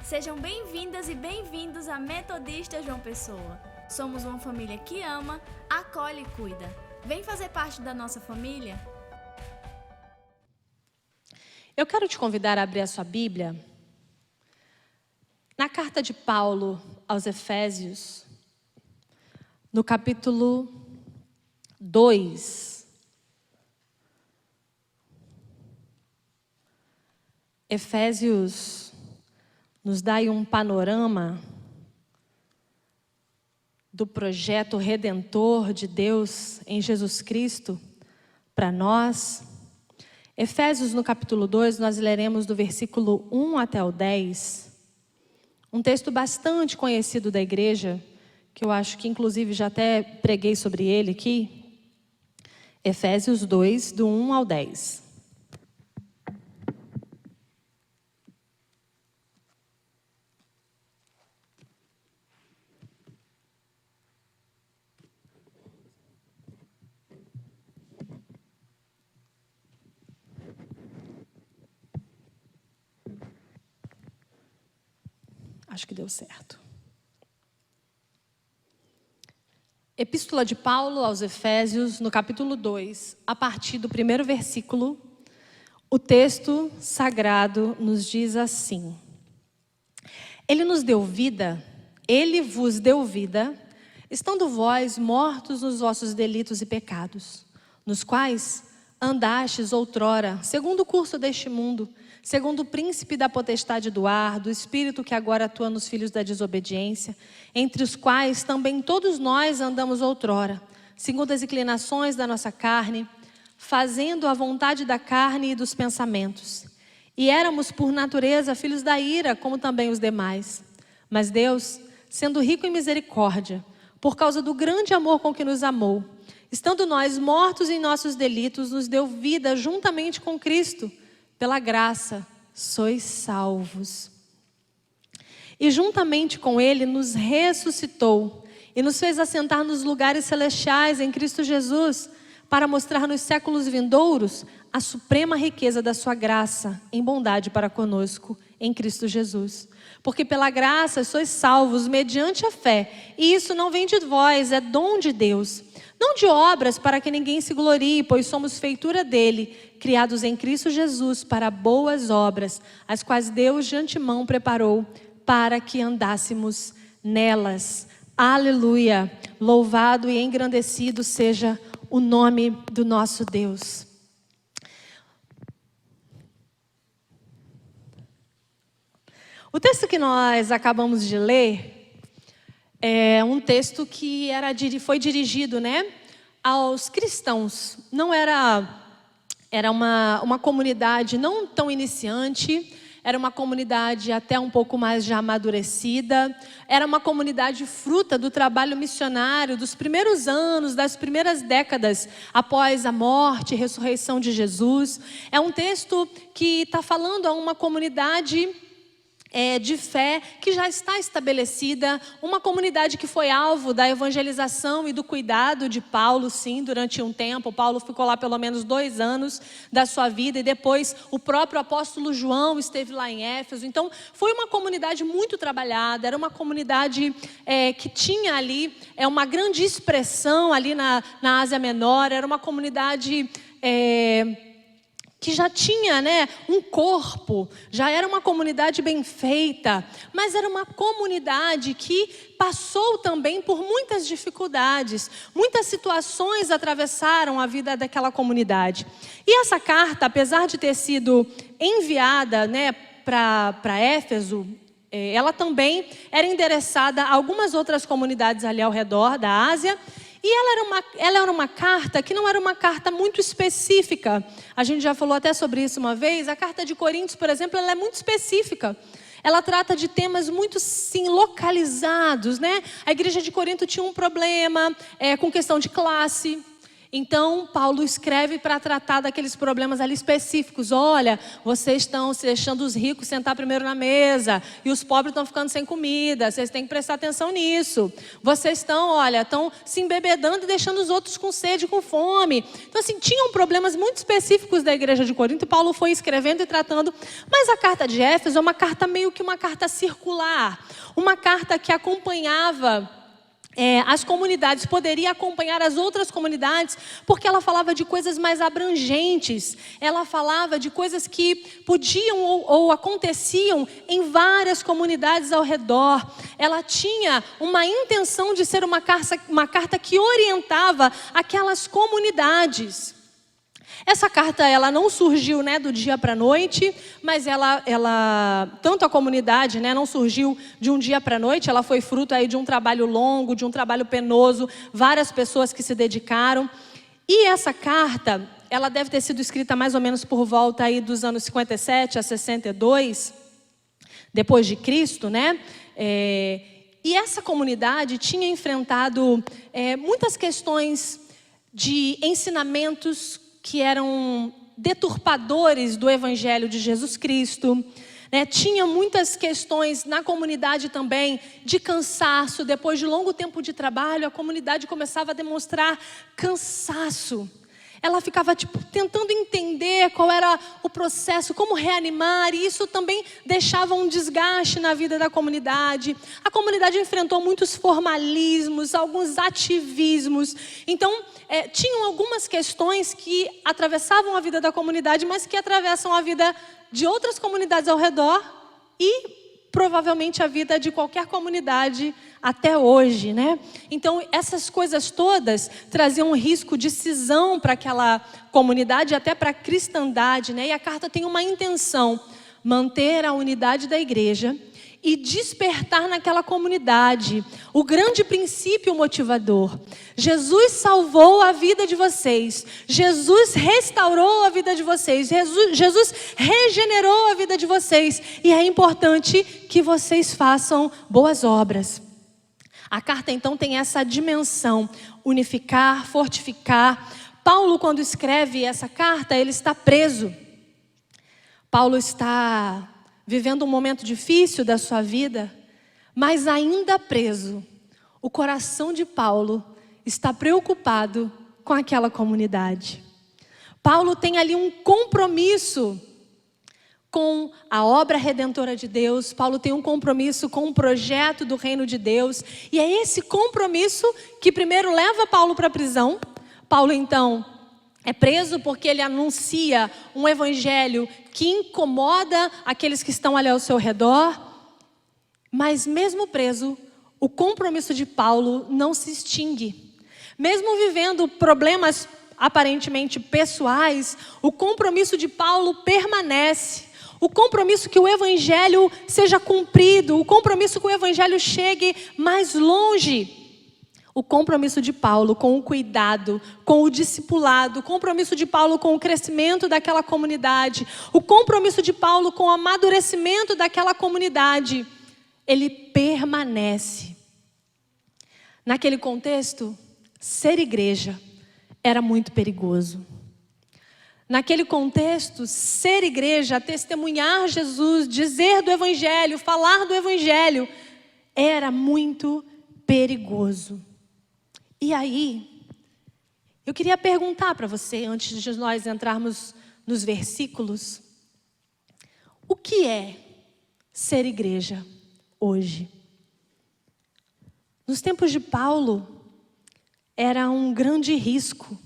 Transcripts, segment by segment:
Sejam bem-vindas e bem-vindos à Metodista João Pessoa. Somos uma família que ama, acolhe e cuida. Vem fazer parte da nossa família? Eu quero te convidar a abrir a sua Bíblia na carta de Paulo aos Efésios, no capítulo 2. Efésios nos dá aí um panorama do projeto redentor de Deus em Jesus Cristo para nós. Efésios, no capítulo 2, nós leremos do versículo 1 até o 10. Um texto bastante conhecido da igreja, que eu acho que inclusive já até preguei sobre ele aqui. Efésios 2, do 1 ao 10. Acho que deu certo. Epístola de Paulo aos Efésios, no capítulo 2, a partir do primeiro versículo, o texto sagrado nos diz assim: Ele nos deu vida, Ele vos deu vida, estando vós mortos nos vossos delitos e pecados, nos quais andastes outrora, segundo o curso deste mundo, segundo o príncipe da potestade do ar, do espírito que agora atua nos filhos da desobediência, entre os quais também todos nós andamos outrora, segundo as inclinações da nossa carne, fazendo a vontade da carne e dos pensamentos. E éramos por natureza filhos da ira, como também os demais. Mas Deus, sendo rico em misericórdia, por causa do grande amor com que nos amou, estando nós mortos em nossos delitos, nos deu vida juntamente com Cristo. Pela graça, sois salvos. E juntamente com Ele nos ressuscitou e nos fez assentar nos lugares celestiais em Cristo Jesus, para mostrar nos séculos vindouros a suprema riqueza da sua graça em bondade para conosco em Cristo Jesus. Porque pela graça sois salvos mediante a fé, e isso não vem de vós, é dom de Deus. Não de obras para que ninguém se glorie, pois somos feitura dele, criados em Cristo Jesus para boas obras, as quais Deus de antemão preparou para que andássemos nelas. Aleluia! Louvado e engrandecido seja o nome do nosso Deus. O texto que nós acabamos de ler é um texto que foi dirigido, aos cristãos. Não era uma comunidade não tão iniciante, era uma comunidade até um pouco mais já amadurecida, era uma comunidade fruta do trabalho missionário dos primeiros anos, das primeiras décadas após a morte e ressurreição de Jesus. É um texto que está falando a uma comunidade de fé que já está estabelecida, uma comunidade que foi alvo da evangelização e do cuidado de Paulo, sim, durante um tempo. Paulo ficou lá pelo menos 2 anos da sua vida, e depois o próprio apóstolo João esteve lá em Éfeso. Então foi uma comunidade muito trabalhada, era uma comunidade que tinha ali uma grande expressão ali na Ásia Menor, era uma comunidade que já tinha um corpo, já era uma comunidade bem feita, mas era uma comunidade que passou também por muitas dificuldades, muitas situações atravessaram a vida daquela comunidade. E essa carta, apesar de ter sido enviada para Éfeso, ela também era endereçada a algumas outras comunidades ali ao redor da Ásia. E ela era uma carta que não era uma carta muito específica. A gente já falou até sobre isso uma vez. A carta de Coríntios, por exemplo, ela é muito específica. Ela trata de temas muito, sim, localizados, A igreja de Corinto tinha um problema com questão de classe. Então, Paulo escreve para tratar daqueles problemas ali específicos. Olha, vocês estão se deixando os ricos sentar primeiro na mesa e os pobres estão ficando sem comida. Vocês têm que prestar atenção nisso. Vocês estão se embebedando e deixando os outros com sede, com fome. Então, assim, tinham problemas muito específicos da igreja de Corinto e Paulo foi escrevendo e tratando. Mas a carta de Éfeso é uma carta meio que uma carta circular. Uma carta que acompanhava as comunidades, poderia acompanhar as outras comunidades, porque ela falava de coisas mais abrangentes, ela falava de coisas que podiam ou aconteciam em várias comunidades ao redor. Ela tinha uma intenção de ser uma carta que orientava aquelas comunidades. Essa carta, ela não surgiu, do dia para a noite, mas tanto a comunidade, não surgiu de um dia para a noite, ela foi fruto aí de um trabalho longo, de um trabalho penoso, várias pessoas que se dedicaram. E essa carta, ela deve ter sido escrita mais ou menos por volta aí dos anos 57 a 62, depois de Cristo, E essa comunidade tinha enfrentado muitas questões de ensinamentos que eram deturpadores do Evangelho de Jesus Cristo. Tinha muitas questões na comunidade também de cansaço. Depois de longo tempo de trabalho, a comunidade começava a demonstrar cansaço. Ela ficava tentando entender qual era o processo, como reanimar, e isso também deixava um desgaste na vida da comunidade. A comunidade enfrentou muitos formalismos, alguns ativismos. Então, tinham algumas questões que atravessavam a vida da comunidade, mas que atravessam a vida de outras comunidades ao redor e provavelmente a vida de qualquer comunidade até hoje, Então, essas coisas todas traziam um risco de cisão para aquela comunidade, até para a cristandade, E a carta tem uma intenção: manter a unidade da igreja e despertar naquela comunidade o grande princípio motivador. Jesus salvou a vida de vocês. Jesus restaurou a vida de vocês. Jesus regenerou a vida de vocês. E é importante que vocês façam boas obras. A carta, então, tem essa dimensão: unificar, fortificar. Paulo, quando escreve essa carta, ele está preso. Paulo está vivendo um momento difícil da sua vida, mas ainda preso. O coração de Paulo está preocupado com aquela comunidade. Paulo tem ali um compromisso com a obra redentora de Deus. Paulo tem um compromisso com o projeto do reino de Deus. E é esse compromisso que primeiro leva Paulo para a prisão. Paulo, então, é preso porque ele anuncia um evangelho que incomoda aqueles que estão ali ao seu redor. Mas mesmo preso, o compromisso de Paulo não se extingue. Mesmo vivendo problemas aparentemente pessoais, o compromisso de Paulo permanece. O compromisso que o evangelho seja cumprido, o compromisso que o evangelho chegue mais longe. O compromisso de Paulo com o cuidado, com o discipulado, o compromisso de Paulo com o crescimento daquela comunidade, o compromisso de Paulo com o amadurecimento daquela comunidade, ele permanece. Naquele contexto, ser igreja era muito perigoso. Naquele contexto, ser igreja, testemunhar Jesus, dizer do evangelho, falar do evangelho, era muito perigoso. E aí, eu queria perguntar para você, antes de nós entrarmos nos versículos, o que é ser igreja hoje? Nos tempos de Paulo, era um grande risco.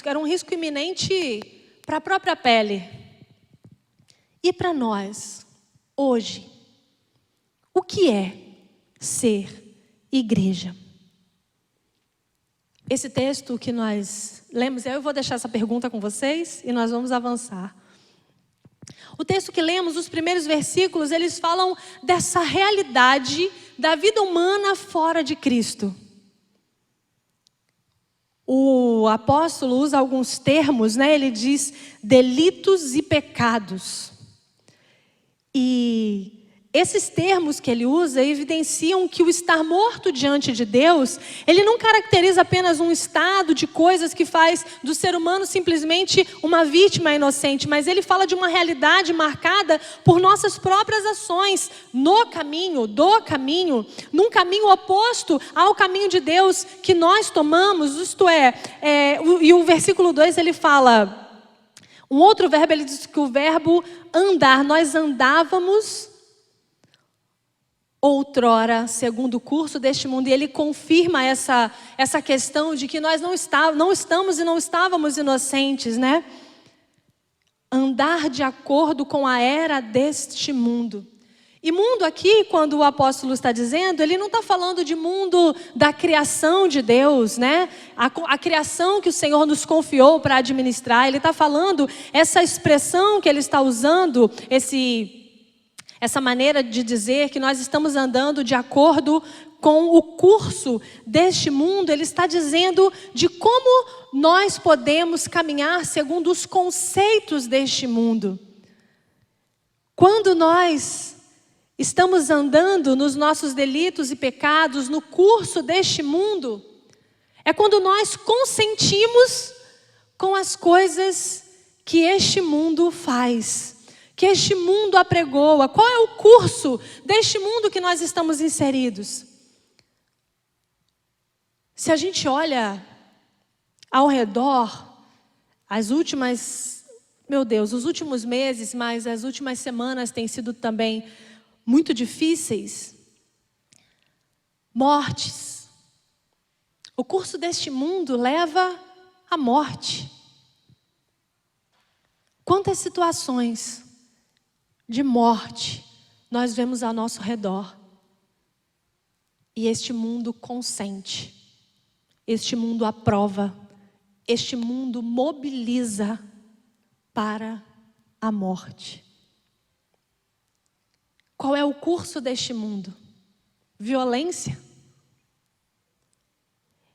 Era um risco iminente para a própria pele. E para nós, hoje, o que é ser igreja? Esse texto que nós lemos, eu vou deixar essa pergunta com vocês e nós vamos avançar. O texto que lemos, os primeiros versículos, eles falam dessa realidade da vida humana fora de Cristo. O apóstolo usa alguns termos, Ele diz delitos e pecados. E esses termos que ele usa evidenciam que o estar morto diante de Deus, ele não caracteriza apenas um estado de coisas que faz do ser humano simplesmente uma vítima inocente, mas ele fala de uma realidade marcada por nossas próprias ações no caminho, num caminho oposto ao caminho de Deus que nós tomamos, isto é, e o versículo 2 ele fala, um outro verbo, ele diz que o verbo andar, nós andávamos outrora, segundo o curso deste mundo, e ele confirma essa questão de que nós não estamos e não estávamos inocentes, né? Andar de acordo com a era deste mundo. E mundo aqui, quando o apóstolo está dizendo, ele não está falando de mundo da criação de Deus, né? A criação que o Senhor nos confiou para administrar. Ele está falando, essa expressão que ele está usando, essa maneira de dizer que nós estamos andando de acordo com o curso deste mundo, ele está dizendo de como nós podemos caminhar segundo os conceitos deste mundo. Quando nós estamos andando nos nossos delitos e pecados, no curso deste mundo, é quando nós consentimos com as coisas que este mundo faz, que este mundo apregoa. Qual é o curso deste mundo que nós estamos inseridos? Se a gente olha ao redor, os últimos meses, mas as últimas semanas têm sido também muito difíceis. Mortes. O curso deste mundo leva à morte. Quantas situações de morte nós vemos ao nosso redor. E este mundo consente. Este mundo aprova. Este mundo mobiliza para a morte. Qual é o curso deste mundo? Violência.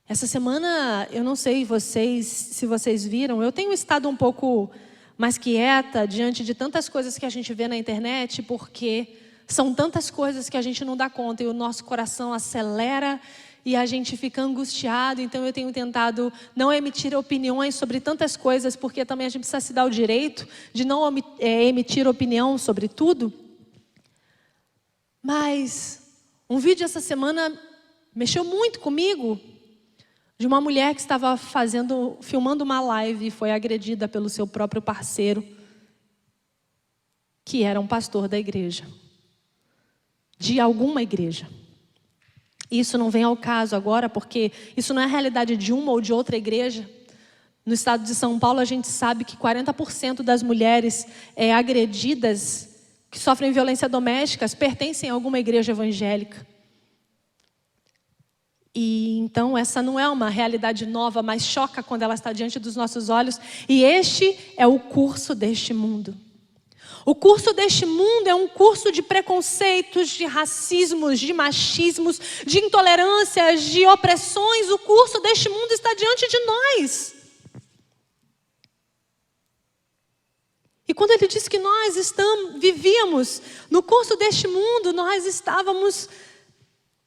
Essa semana, eu não sei se vocês viram, eu tenho estado um pouco mais quieta diante de tantas coisas que a gente vê na internet, porque são tantas coisas que a gente não dá conta e o nosso coração acelera e a gente fica angustiado. Então eu tenho tentado não emitir opiniões sobre tantas coisas, porque também a gente precisa se dar o direito de não emitir opinião sobre tudo. Mas um vídeo essa semana mexeu muito comigo, de uma mulher que estava filmando uma live e foi agredida pelo seu próprio parceiro, que era um pastor da igreja, de alguma igreja. Isso não vem ao caso agora, porque isso não é a realidade de uma ou de outra igreja. No estado de São Paulo, a gente sabe que 40% das mulheres agredidas, que sofrem violência doméstica, pertencem a alguma igreja evangélica. E então essa não é uma realidade nova, mas choca quando ela está diante dos nossos olhos. E este é o curso deste mundo. O curso deste mundo é um curso de preconceitos, de racismos, de machismos, de intolerâncias, de opressões. O curso deste mundo está diante de nós. E quando ele diz que nós vivíamos no curso deste mundo, nós estávamos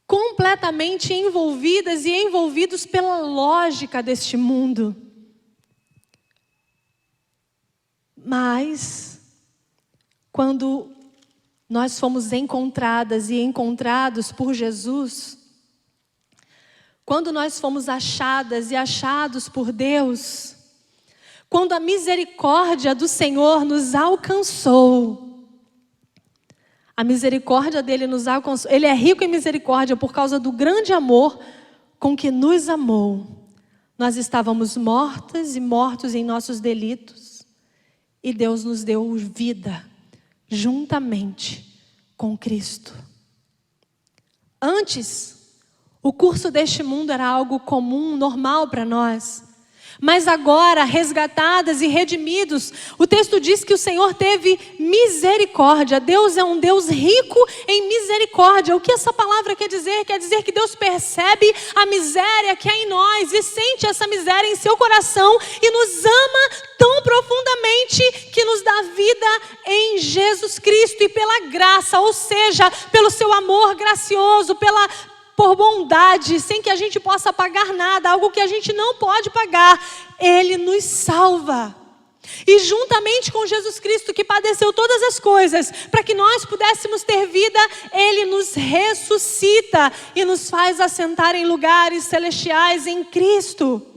completamente envolvidas e envolvidos pela lógica deste mundo. Mas quando nós fomos encontradas e encontrados por Jesus, quando nós fomos achadas e achados por Deus, quando a misericórdia do Senhor nos alcançou, a misericórdia dele nos alcançou. Ele é rico em misericórdia por causa do grande amor com que nos amou. Nós estávamos mortas e mortos em nossos delitos, e Deus nos deu vida juntamente com Cristo. Antes, o curso deste mundo era algo comum, normal para nós. Mas agora, resgatadas e redimidos, o texto diz que o Senhor teve misericórdia. Deus é um Deus rico em misericórdia. O que essa palavra quer dizer? Quer dizer que Deus percebe a miséria que há em nós e sente essa miséria em seu coração e nos ama tão profundamente que nos dá vida em Jesus Cristo e pela graça, ou seja, pelo seu amor gracioso, por bondade, sem que a gente possa pagar nada, algo que a gente não pode pagar, Ele nos salva. E juntamente com Jesus Cristo, que padeceu todas as coisas, para que nós pudéssemos ter vida, Ele nos ressuscita e nos faz assentar em lugares celestiais em Cristo.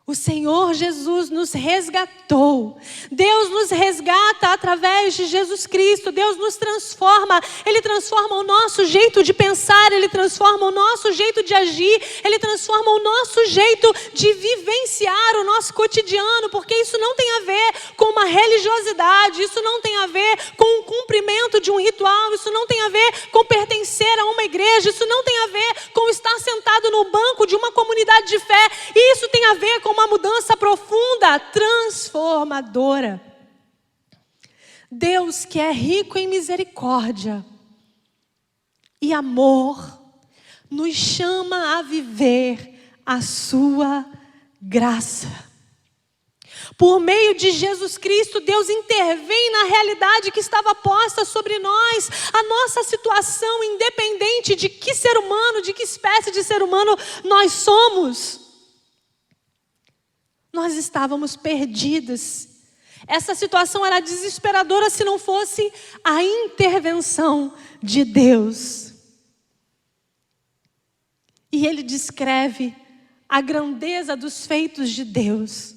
O Senhor Jesus nos resgatou. Deus nos resgata através de Jesus Cristo. Deus nos transforma. Ele transforma o nosso jeito de pensar. Ele transforma o nosso jeito de agir. Ele transforma o nosso jeito de vivenciar o nosso cotidiano. Porque isso não tem a ver com uma religiosidade. Isso não tem a ver com o cumprimento de um ritual. Isso não tem a ver com pertencer a uma igreja. Isso não tem a ver com estar sentado no banco de uma comunidade de fé. Isso tem a ver com uma mudança profunda, transformadora. Deus, que é rico em misericórdia e amor, nos chama a viver a sua graça. Por meio de Jesus Cristo, Deus intervém na realidade que estava posta sobre nós, a nossa situação, independente de que ser humano, de que espécie de ser humano nós somos. Nós estávamos perdidos. Essa situação era desesperadora se não fosse a intervenção de Deus. E Ele descreve a grandeza dos feitos de Deus.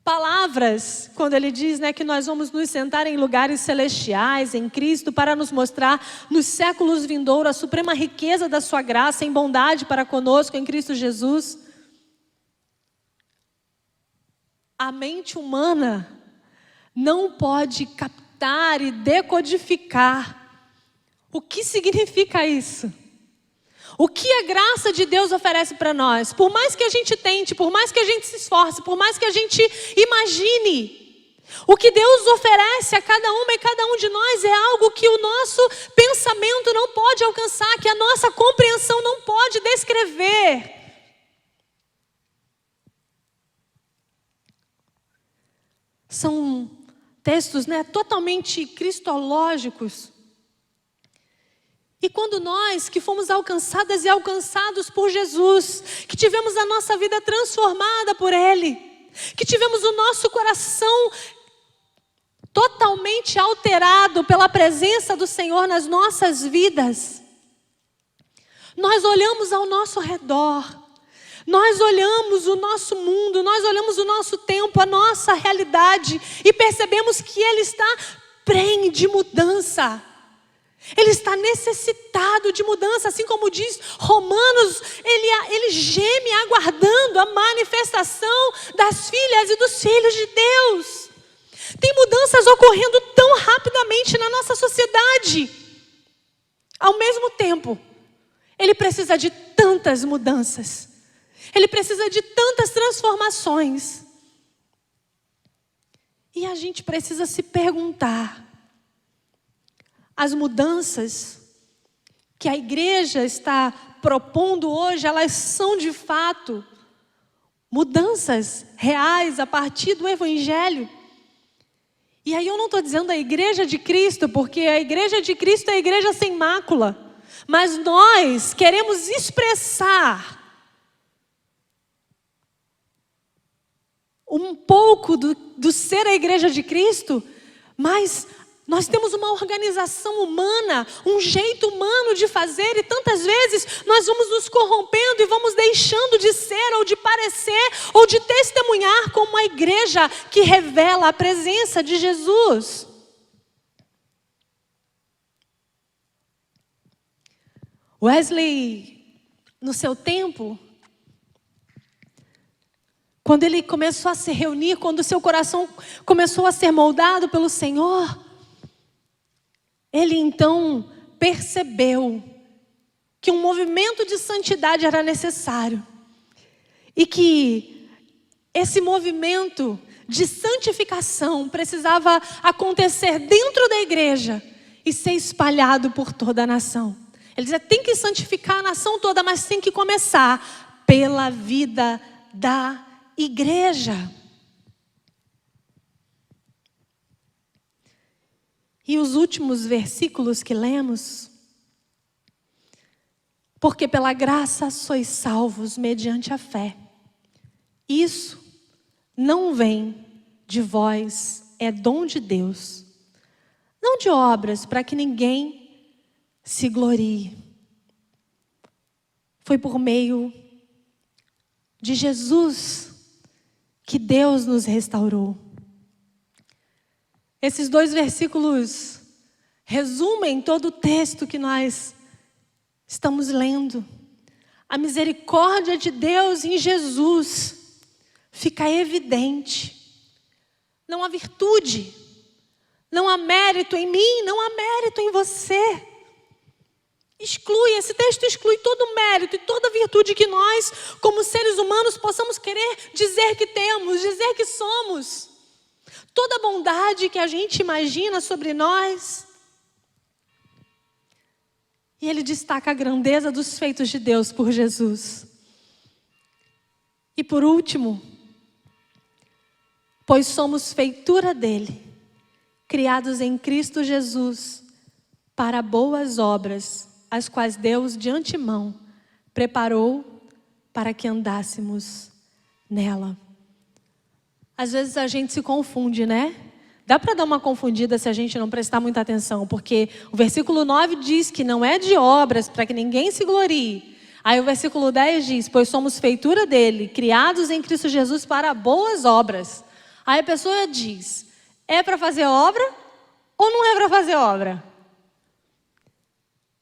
Palavras, quando Ele diz, que nós vamos nos sentar em lugares celestiais, em Cristo, para nos mostrar nos séculos vindouros a suprema riqueza da sua graça em bondade para conosco em Cristo Jesus. A mente humana não pode captar e decodificar o que significa isso. O que a graça de Deus oferece para nós. Por mais que a gente tente, por mais que a gente se esforce, por mais que a gente imagine, o que Deus oferece a cada uma e cada um de nós é algo que o nosso pensamento não pode alcançar, que a nossa compreensão não pode descrever. São textos totalmente cristológicos. E quando nós que fomos alcançadas e alcançados por Jesus, que tivemos a nossa vida transformada por Ele, que tivemos o nosso coração totalmente alterado pela presença do Senhor nas nossas vidas, nós olhamos ao nosso redor, nós olhamos o nosso mundo, nós olhamos o nosso tempo, a nossa realidade e percebemos que Ele está prenhe de mudança. Ele está necessitado de mudança, assim como diz Romanos, ele geme aguardando a manifestação das filhas e dos filhos de Deus. Tem mudanças ocorrendo tão rapidamente na nossa sociedade. Ao mesmo tempo, Ele precisa de tantas mudanças. Ele precisa de tantas transformações. E a gente precisa se perguntar: as mudanças que a igreja está propondo hoje, elas são de fato mudanças reais a partir do Evangelho? E aí eu não estou dizendo a igreja de Cristo, porque a igreja de Cristo é a igreja sem mácula. Mas nós queremos expressar um pouco do ser a igreja de Cristo, mas nós temos uma organização humana, um jeito humano de fazer, e tantas vezes nós vamos nos corrompendo e vamos deixando de ser, ou de parecer, ou de testemunhar como uma igreja que revela a presença de Jesus. Wesley, no seu tempo, quando ele começou a se reunir, quando o seu coração começou a ser moldado pelo Senhor, ele então percebeu que um movimento de santidade era necessário. E que esse movimento de santificação precisava acontecer dentro da igreja e ser espalhado por toda a nação. Ele dizia, tem que santificar a nação toda, mas tem que começar pela vida da igreja. E os últimos versículos que lemos, porque pela graça sois salvos mediante a fé. Isso não vem de vós, é dom de Deus. Não de obras, para que ninguém se glorie. Foi por meio de Jesus que Deus nos restaurou. Esses 2 versículos resumem todo o texto que nós estamos lendo. A misericórdia de Deus em Jesus fica evidente. Não há virtude, não há mérito em mim, não há mérito em você. Esse texto exclui todo o mérito e toda a virtude que nós, como seres humanos, possamos querer dizer que temos, dizer que somos. Toda a bondade que a gente imagina sobre nós. E ele destaca a grandeza dos feitos de Deus por Jesus. E por último, pois somos feitura dele, criados em Cristo Jesus, para boas obras, as quais Deus de antemão preparou para que andássemos nela. Às vezes a gente se confunde, né? Dá para dar uma confundida se a gente não prestar muita atenção, porque o versículo 9 diz que não é de obras, para que ninguém se glorie. Aí o versículo 10 diz, pois somos feitura dele, criados em Cristo Jesus para boas obras. Aí a pessoa diz, é para fazer obra ou não é para fazer obra?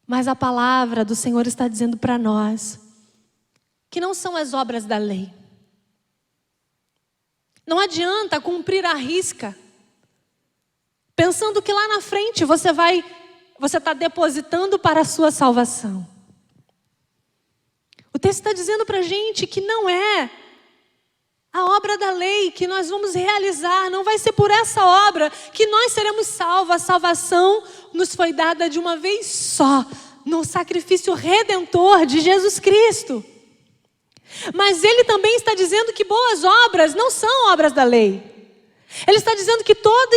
Mas a palavra do Senhor está dizendo para nós que não são as obras da lei. Não adianta cumprir à risca, pensando que lá na frente você está depositando para a sua salvação. O texto está dizendo para a gente que não é a obra da lei que nós vamos realizar, não vai ser por essa obra que nós seremos salvos. A salvação nos foi dada de uma vez só, no sacrifício redentor de Jesus Cristo. Mas ele também está dizendo que boas obras não são obras da lei. Ele está dizendo que todo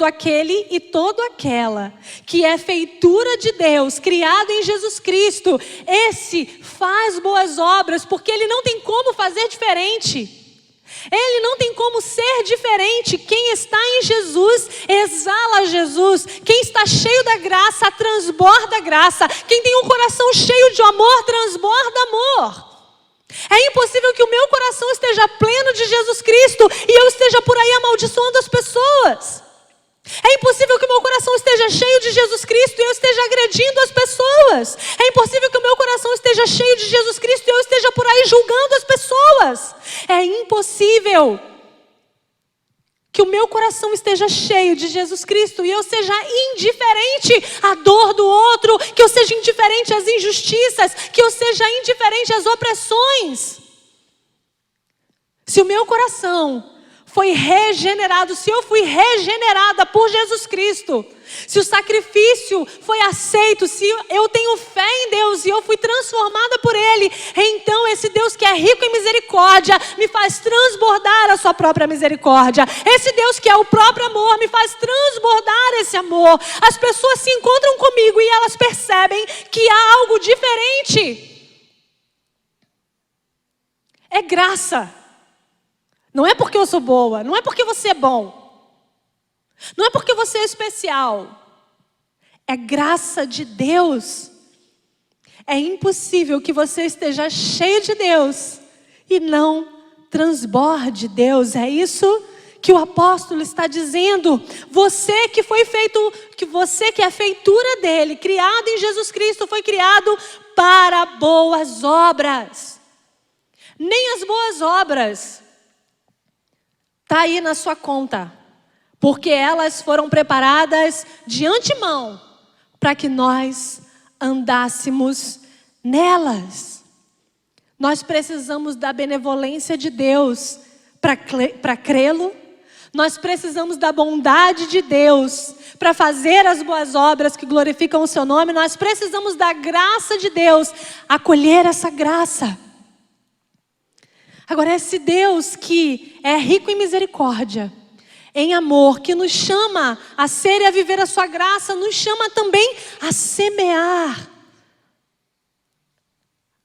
aquele e toda aquela que é feitura de Deus, criado em Jesus Cristo, esse faz boas obras, porque ele não tem como fazer diferente. Ele não tem como ser diferente. Quem está em Jesus, exala Jesus. Quem está cheio da graça, transborda a graça. Quem tem um coração cheio de amor, transborda amor. É impossível que o meu coração esteja pleno de Jesus Cristo e eu esteja por aí amaldiçoando as pessoas. É impossível que o meu coração esteja cheio de Jesus Cristo e eu esteja agredindo as pessoas. É impossível que o meu coração esteja cheio de Jesus Cristo e eu esteja por aí julgando as pessoas. É impossível que o meu coração esteja cheio de Jesus Cristo e eu seja indiferente à dor do outro, que eu seja indiferente às injustiças, que eu seja indiferente às opressões. Se o meu coração foi regenerado, se eu fui regenerada por Jesus Cristo, se o sacrifício foi aceito, se eu tenho fé em Deus e eu fui transformada por Ele, então esse Deus que é rico em misericórdia me faz transbordar a sua própria misericórdia. Esse Deus que é o próprio amor me faz transbordar esse amor. As pessoas se encontram comigo e elas percebem que há algo diferente. É graça. Não é porque eu sou boa, não é porque você é bom, não é porque você é especial. É graça de Deus. É impossível que você esteja cheio de Deus e não transborde Deus. É isso que o apóstolo está dizendo. Você que foi feito, que você que é feitura dele, criado em Jesus Cristo, foi criado para boas obras. Nem as boas obras está aí na sua conta, porque elas foram preparadas de antemão para que nós andássemos nelas. Nós precisamos da benevolência de Deus para crê-lo. Nós precisamos da bondade de Deus para fazer as boas obras que glorificam o seu nome. Nós precisamos da graça de Deus, acolher essa graça. Agora, esse Deus que é rico em misericórdia, em amor, que nos chama a ser e a viver a sua graça, nos chama também a semear,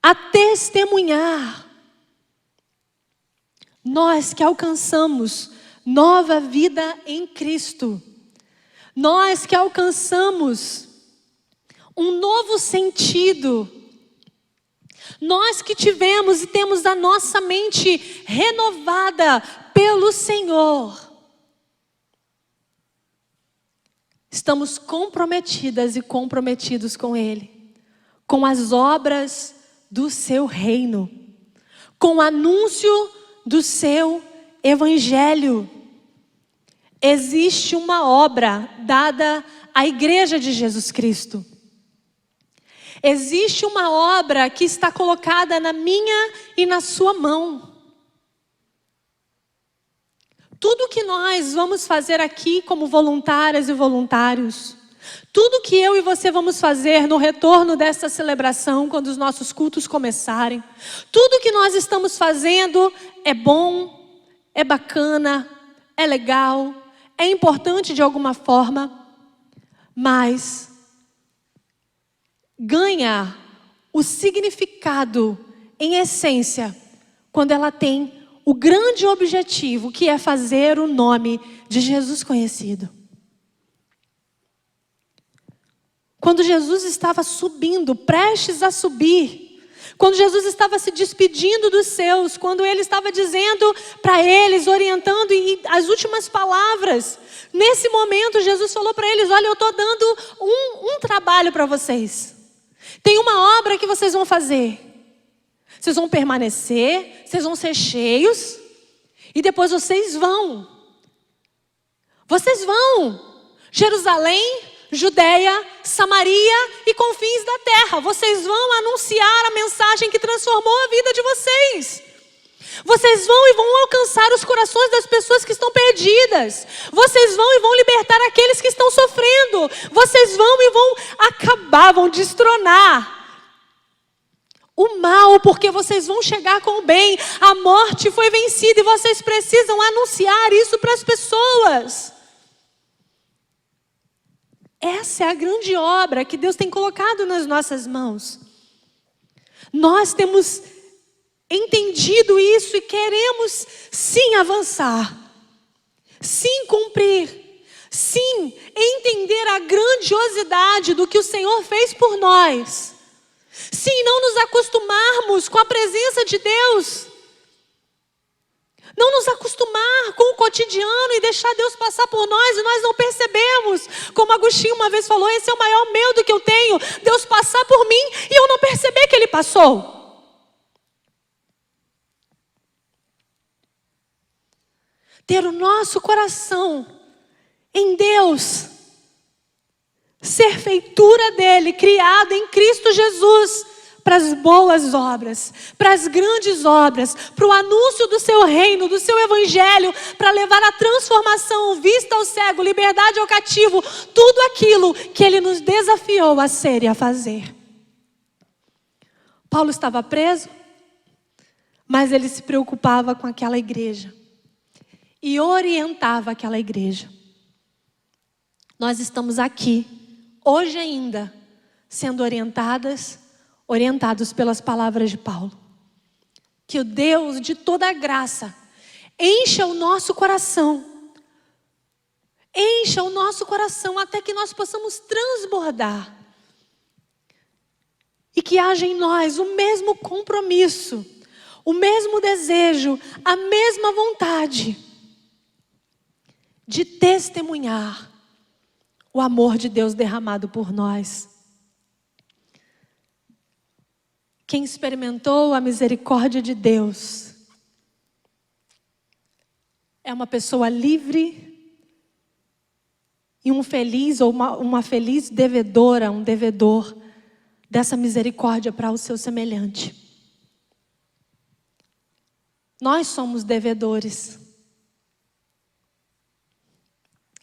a testemunhar. Nós que alcançamos nova vida em Cristo, nós que alcançamos um novo sentido, nós que tivemos e temos a nossa mente renovada pelo Senhor, estamos comprometidas e comprometidos com Ele, com as obras do seu reino, com o anúncio do seu Evangelho. Existe uma obra dada à Igreja de Jesus Cristo. Existe uma obra que está colocada na minha e na sua mão. Tudo que nós vamos fazer aqui como voluntárias e voluntários, tudo que eu e você vamos fazer no retorno dessa celebração, quando os nossos cultos começarem, tudo que nós estamos fazendo é bom, é bacana, é legal, é importante de alguma forma, mas ganha o significado em essência quando ela tem o grande objetivo, que é fazer o nome de Jesus conhecido. Quando Jesus estava subindo, prestes a subir, quando Jesus estava se despedindo dos seus, quando Ele estava dizendo para eles, orientando, e as últimas palavras, nesse momento Jesus falou para eles: olha, eu estou dando um trabalho para vocês. Tem uma obra que vocês vão fazer. Vocês vão permanecer, vocês vão ser cheios, e depois vocês vão. Jerusalém, Judeia, Samaria e confins da terra. Vocês vão anunciar a mensagem que transformou a vida de vocês. Vocês vão e vão alcançar os corações das pessoas que estão perdidas. Vocês vão e vão libertar aqueles que estão sofrendo. Vocês vão e vão acabar, vão destronar o mal, porque vocês vão chegar com o bem. A morte foi vencida e vocês precisam anunciar isso para as pessoas. Essa é a grande obra que Deus tem colocado nas nossas mãos. Nós temos entendido isso e queremos sim avançar, sim cumprir, sim entender a grandiosidade do que o Senhor fez por nós. Sim, não nos acostumarmos com a presença de Deus. Não nos acostumar com o cotidiano e deixar Deus passar por nós e nós não percebemos. Como Agostinho uma vez falou, esse é o maior medo que eu tenho. Deus passar por mim e eu não perceber que Ele passou. Ter o nosso coração em Deus, ser feitura dEle, criado em Cristo Jesus, para as boas obras, para as grandes obras, para o anúncio do seu reino, do seu evangelho, para levar a transformação, vista ao cego, liberdade ao cativo, tudo aquilo que Ele nos desafiou a ser e a fazer. Paulo estava preso, mas ele se preocupava com aquela igreja e orientava aquela igreja. Nós estamos aqui, hoje ainda, sendo orientados pelas palavras de Paulo. Que o Deus de toda a graça encha o nosso coração. Encha o nosso coração até que nós possamos transbordar. E que haja em nós o mesmo compromisso, o mesmo desejo, a mesma vontade de testemunhar o amor de Deus derramado por nós. Quem experimentou a misericórdia de Deus é uma pessoa livre e um feliz ou uma feliz devedora, um devedor dessa misericórdia para o seu semelhante. Nós somos devedores.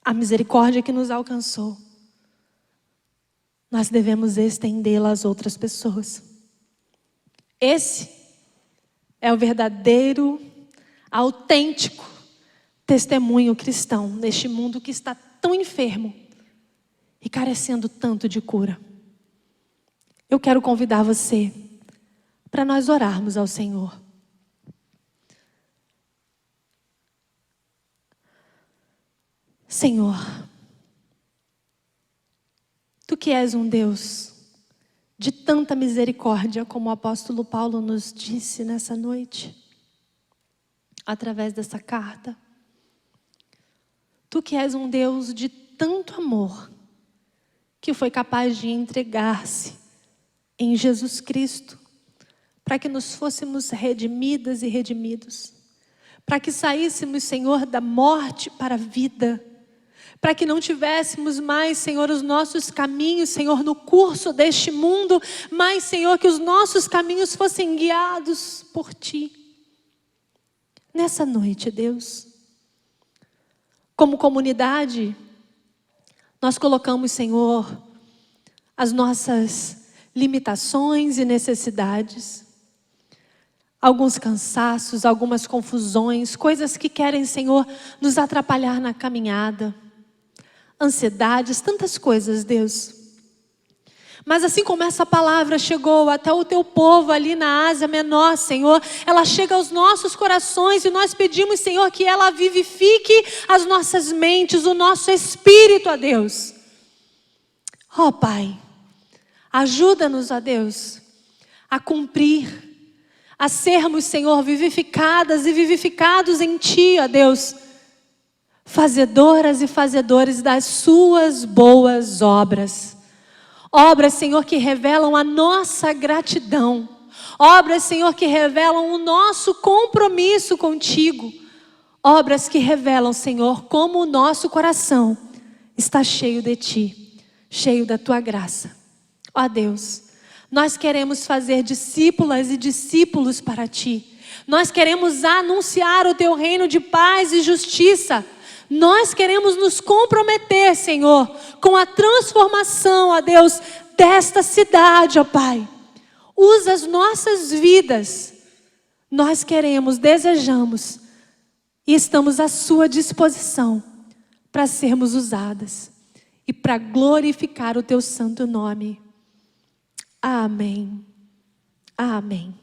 A misericórdia que nos alcançou, nós devemos estendê-la às outras pessoas. Esse é o verdadeiro, autêntico testemunho cristão neste mundo que está tão enfermo e carecendo tanto de cura. Eu quero convidar você para nós orarmos ao Senhor. Senhor, Tu que és um Deus de tanta misericórdia, como o apóstolo Paulo nos disse nessa noite, através dessa carta. Tu que és um Deus de tanto amor, que foi capaz de entregar-se em Jesus Cristo, para que nos fôssemos redimidas e redimidos, para que saíssemos, Senhor, da morte para a vida, para que não tivéssemos mais, Senhor, os nossos caminhos, Senhor, no curso deste mundo, mas, Senhor, que os nossos caminhos fossem guiados por Ti. Nessa noite, Deus, como comunidade, nós colocamos, Senhor, as nossas limitações e necessidades, alguns cansaços, algumas confusões, coisas que querem, Senhor, nos atrapalhar na caminhada, ansiedades, tantas coisas, Deus. Mas assim como essa palavra chegou até o Teu povo ali na Ásia Menor, Senhor, ela chega aos nossos corações e nós pedimos, Senhor, que ela vivifique as nossas mentes, o nosso espírito, ó Deus. Ó Pai, ajuda-nos, ó Deus, a cumprir, a sermos, Senhor, vivificadas e vivificados em Ti, ó Deus, fazedoras e fazedores das Suas boas obras. Obras, Senhor, que revelam a nossa gratidão. Obras, Senhor, que revelam o nosso compromisso contigo. Obras que revelam, Senhor, como o nosso coração está cheio de Ti, cheio da Tua graça. Ó Deus, nós queremos fazer discípulas e discípulos para Ti. Nós queremos anunciar o Teu reino de paz e justiça. Nós queremos nos comprometer, Senhor, com a transformação, ó Deus, desta cidade, ó Pai. Usa as nossas vidas. Nós queremos, desejamos e estamos à Sua disposição para sermos usadas e para glorificar o Teu santo nome. Amém. Amém.